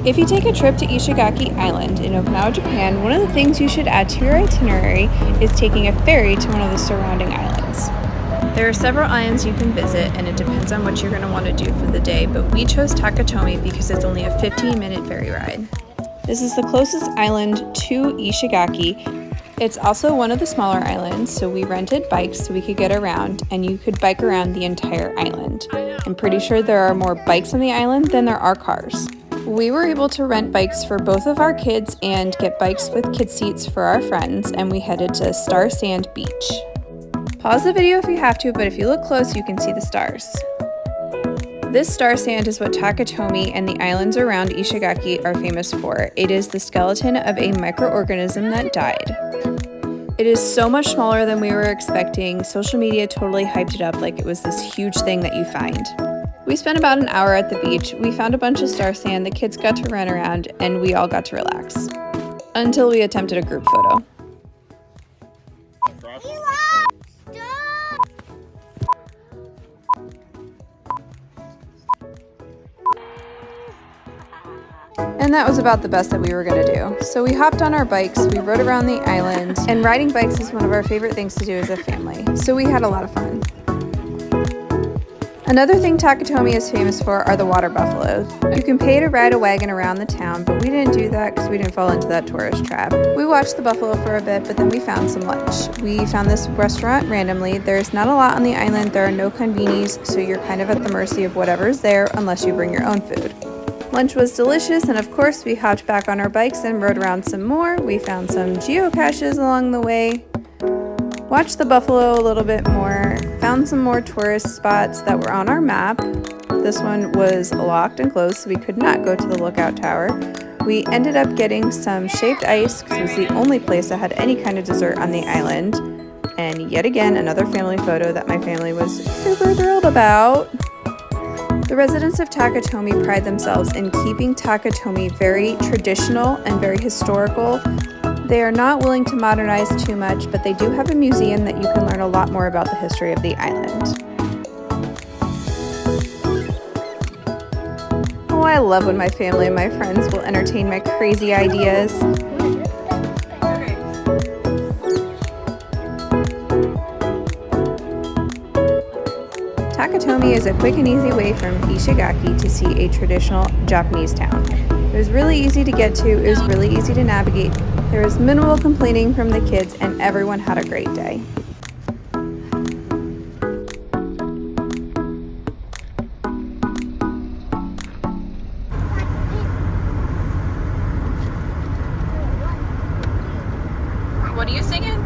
If you take a trip to Ishigaki Island in Okinawa, Japan, one of the things you should add to your itinerary is taking a ferry to one of the surrounding islands. There are several islands you can visit, and it depends on what you're going to want to do for the day, but we chose Taketomi because it's only a 15-minute ferry ride. This is the closest island to Ishigaki. It's also one of the smaller islands, so we rented bikes so we could get around, and you could bike around the entire island. I'm pretty sure there are more bikes on the island than there are cars. We were able to rent bikes for both of our kids and get bikes with kid seats for our friends, and we headed to Star Sand Beach. Pause the video if you have to, but if you look close, you can see the stars. This star sand is what Taketomi and the islands around Ishigaki are famous for. It is the skeleton of a microorganism that died. It is so much smaller than we were expecting. Social media totally hyped it up like it was this huge thing that you find. We spent about an hour at the beach. We found a bunch of star sand, the kids got to run around, and we all got to relax. Until we attempted a group photo. And that was about the best that we were going to do. So we hopped on our bikes, we rode around the island, and riding bikes is one of our favorite things to do as a family. So we had a lot of fun. Another thing Taketomi is famous for are the water buffalo. You can pay to ride a wagon around the town, but we didn't do that because we didn't fall into that tourist trap. We watched the buffalo for a bit, but then we found some lunch. We found this restaurant randomly. There's not a lot on the island, there are no convenies, so you're kind of at the mercy of whatever's there unless you bring your own food. Lunch was delicious, and of course we hopped back on our bikes and rode around some more. We found some geocaches along the way, watched the buffalo a little bit more, found some more tourist spots that were on our map. This one was locked and closed, so we could not go to the lookout tower. We ended up getting some shaved ice because it was the only place that had any kind of dessert on the island. And yet again, another family photo that my family was super thrilled about. The residents of Taketomi pride themselves in keeping Taketomi very traditional and very historical. They are not willing to modernize too much, but they do have a museum that you can learn a lot more about the history of the island. Oh, I love when my family and my friends will entertain my crazy ideas. Taketomi is a quick and easy way from Ishigaki to see a traditional Japanese town. It was really easy to get to, it was really easy to navigate, there was minimal complaining from the kids, and everyone had a great day. What are you singing?